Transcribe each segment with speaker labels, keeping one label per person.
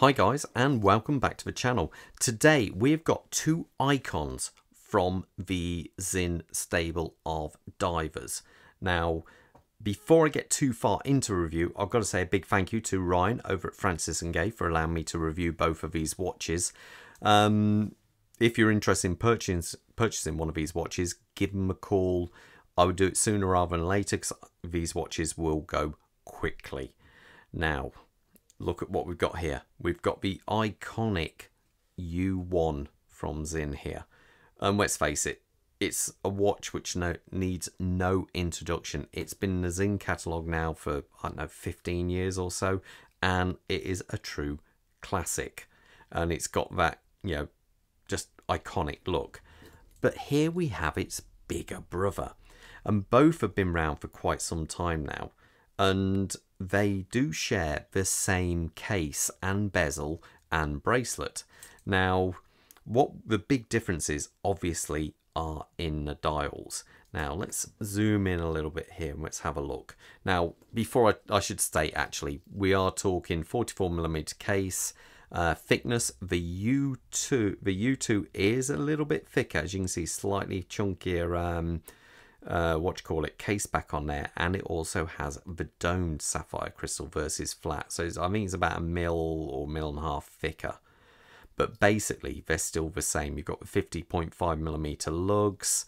Speaker 1: Hi guys, and welcome back to the channel. Today we've got two icons from the Sinn stable of divers. Now, before I get too far into review, I've got to say a big thank you to Ryan over at Francis Gaye for allowing me to review both of these watches. If you're interested in purchasing one of these watches, give them a call. I would do it sooner rather than later because these watches will go quickly. Now, look at what we've got here. We've got the iconic U1 from Sinn here. And let's face it, it's a watch which needs no introduction. It's been in the Sinn catalogue now for, I don't know, 15 years or so. And it is a true classic. And it's got that, just iconic look. But here we have its bigger brother. And both have been around for quite some time now. And they do share the same case and bezel and bracelet. Now, what the big differences obviously are in the dials. Now, let's zoom in a little bit here and let's have a look. Now, before I should state, actually, we are talking 44mm case. Thickness, the U2 is a little bit thicker, as you can see, slightly chunkier case back on there, and it also has the domed sapphire crystal versus flat, so I think it's about a mil or mil and a half thicker, but basically they're still the same. You've got the 50.5mm lugs,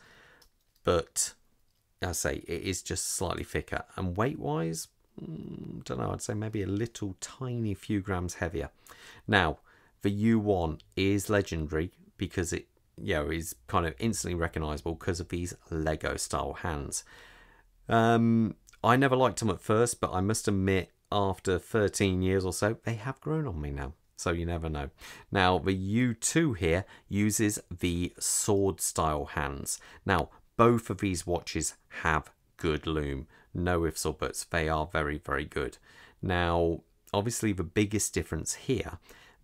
Speaker 1: but I say it is just slightly thicker, and weight wise, don't know, I'd say maybe a little tiny few grams heavier. Now, the U1 is legendary because it is kind of instantly recognizable because of these Lego style hands. I never liked them at first, but I must admit after 13 years or so they have grown on me now, so you never know. Now, the U2 here uses the sword style hands. Now, both of these watches have good loom, no ifs or buts. They are very, very good. Now, obviously the biggest difference here,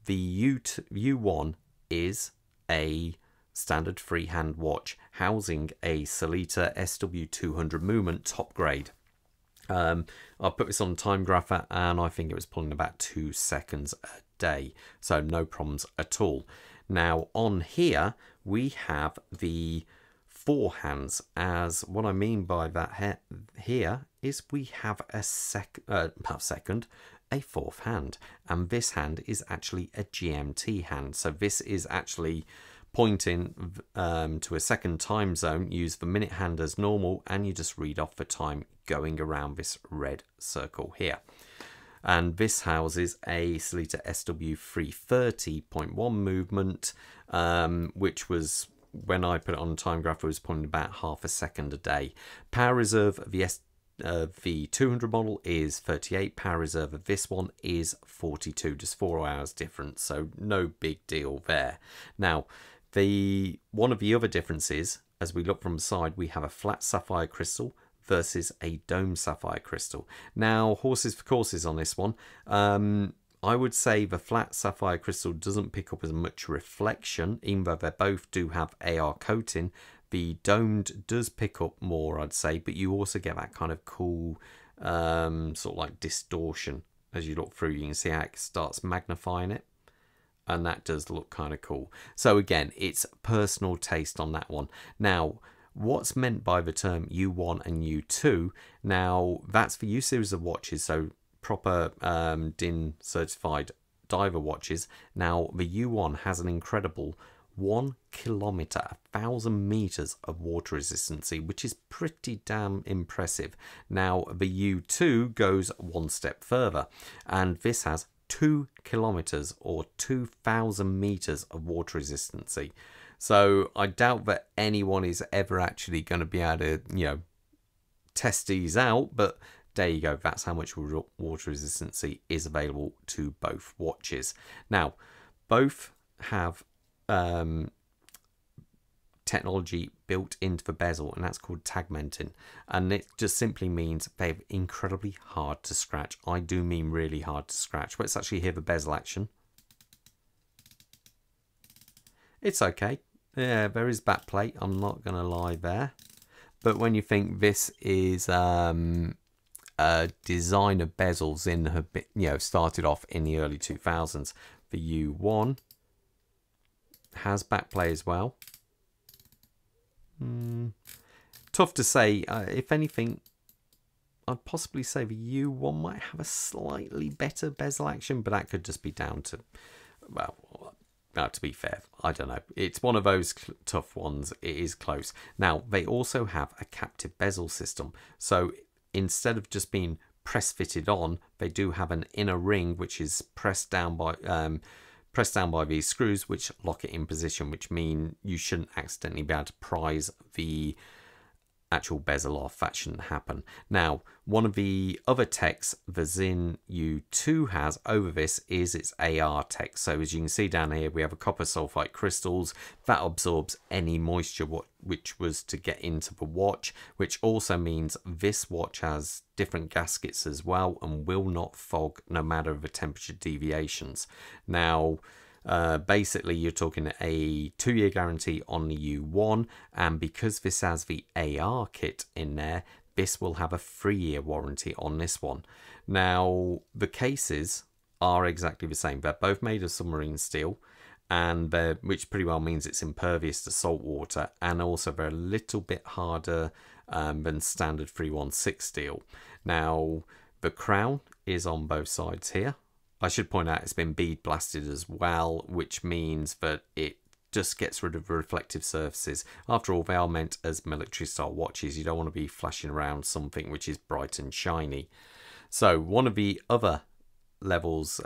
Speaker 1: the U1 is a standard freehand watch housing a Sellita SW200 movement top grade. I put this on time grapher and I think it was pulling about 2 seconds a day, so no problems at all. Now on here we have the forehands, as what I mean by that here is we have a fourth hand, and this hand is actually a GMT hand. So this is actually pointing to a second time zone. Use the minute hand as normal, and you just read off the time going around this red circle here. And this houses a Sellita SW330.1 movement, which was, when I put it on time graph, it was pulling about half a second a day. Power reserve of the 200 model is 38. Power reserve of this one is 42, just 4 hours difference, so no big deal there. Now, one of the other differences, as we look from the side, we have a flat sapphire crystal versus a dome sapphire crystal. Now, horses for courses on this one. I would say the flat sapphire crystal doesn't pick up as much reflection, even though they both do have AR coating. The domed does pick up more, I'd say, but you also get that kind of cool sort of like distortion as you look through. You can see how it starts magnifying it, and that does look kind of cool. So again, it's personal taste on that one. Now, what's meant by the term U1 and U2? Now, that's for U series of watches, so proper DIN certified diver watches. Now, the U1 has an incredible 1 kilometer, 1,000 meters of water resistancy, which is pretty damn impressive. Now, the U2 goes one step further, and this has 2 kilometers or 2,000 meters of water resistancy. So I doubt that anyone is ever actually going to be able to, test these out, but there you go. That's how much water resistancy is available to both watches. Now, both have technology built into the bezel, and that's called tagmenting, and it just simply means they're incredibly hard to scratch. I do mean really hard to scratch. Let's actually hear the bezel action. It's okay. Yeah, there is back plate, I'm not gonna lie there, but when you think this is designer bezels in have been, started off in the early 2000s. The U1 has backplay as well. Tough to say. If anything, I'd possibly say the U1 might have a slightly better bezel action, but that could just be down to, well, to be fair, I don't know. It's one of those tough ones. It is close. Now, they also have a captive bezel system. So instead of just being press fitted on, they do have an inner ring which is pressed down by these screws, which lock it in position, which mean you shouldn't accidentally be able to prise the actual bezel off. That shouldn't happen. Now, one of the other techs the Sinn U2 has over this is its AR tech. So as you can see down here, we have a copper sulfite crystals that absorbs any moisture which was to get into the watch, which also means this watch has different gaskets as well and will not fog no matter the temperature deviations. Now, basically you're talking a 2-year guarantee on the U1, and because this has the AR kit in there, this will have a 3-year warranty on this one. Now, the cases are exactly the same. They're both made of submarine steel, and which pretty well means it's impervious to salt water, and also they're a little bit harder than standard 316 steel. Now, the crown is on both sides here. I should point out it's been bead blasted as well, which means that it just gets rid of the reflective surfaces. After all, they are meant as military style watches. You don't want to be flashing around something which is bright and shiny. So one of the other levels,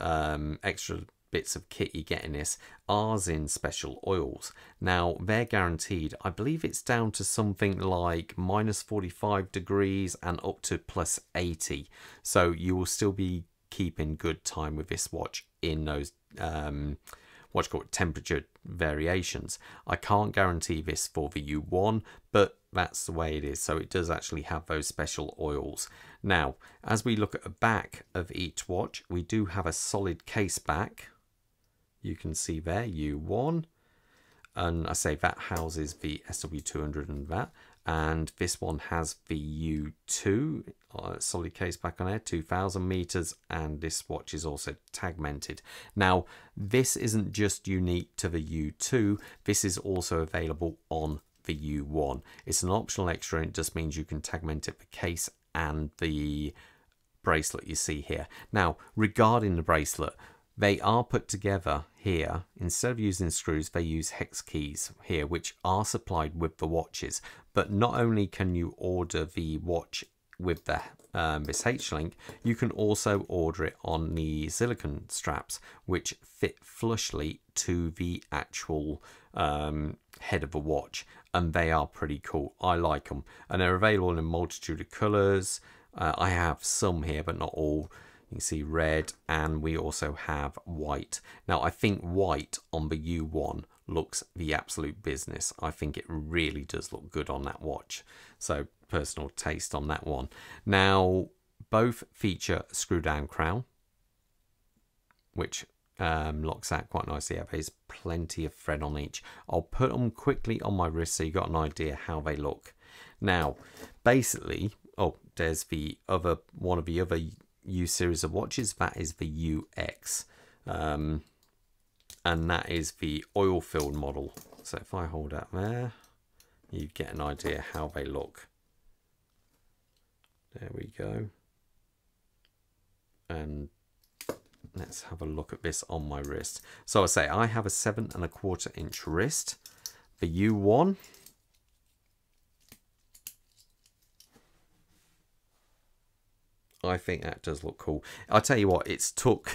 Speaker 1: extra bits of kit you get in this are Sinn special oils. Now, they're guaranteed. I believe it's down to something like -45 degrees and up to +80. So you will still be keeping good time with this watch in those what's called temperature variations. I can't guarantee this for the U1, but that's the way it is. So it does actually have those special oils. Now, as we look at the back of each watch, we do have a solid case back. You can see there, U1, and I say that houses the SW200 and that. And this one has the U2 solid case back on there, 2000 meters, and this watch is also tagmented. Now, this isn't just unique to the U2, this is also available on the U1. It's an optional extra, and it just means you can tagment it the case and the bracelet you see here. Now, regarding the bracelet, they are put together here. Instead of using screws, they use hex keys here, which are supplied with the watches. But not only can you order the watch with the this H-link, you can also order it on the silicone straps, which fit flushly to the actual head of the watch. And they are pretty cool. I like them. And they're available in a multitude of colours. I have some here, but not all. You can see red, and we also have white. Now, I think white on the U1 looks the absolute business. I think it really does look good on that watch. So, personal taste on that one. Now, both feature a screw-down crown, which locks out quite nicely. There's plenty of thread on each. I'll put them quickly on my wrist so you got an idea how they look. Now, basically, oh, there's the other one of the other U series of watches. That is the UX, and that is the oil filled model. So if I hold that there, you get an idea how they look. There we go. And let's have a look at this on my wrist. So I say I have a 7 1/4 inch wrist. The U1, I think that does look cool. I'll tell you what, it's took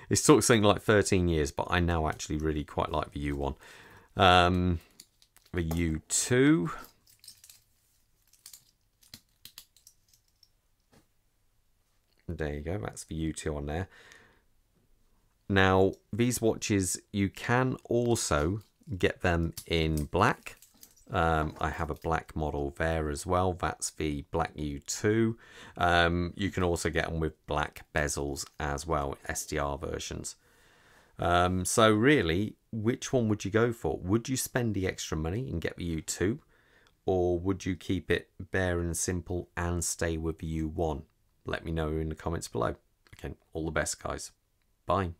Speaker 1: it's took something like 13 years, but I now actually really quite like the U1. The U2, there you go, that's the U2 on there. Now, these watches, you can also get them in black. I have a black model there as well. That's the black U2. You can also get them with black bezels as well, SDR versions. So really, which one would you go for? Would you spend the extra money and get the U2? Or would you keep it bare and simple and stay with the U1? let me know in the comments below. Again, all the best, guys. Bye.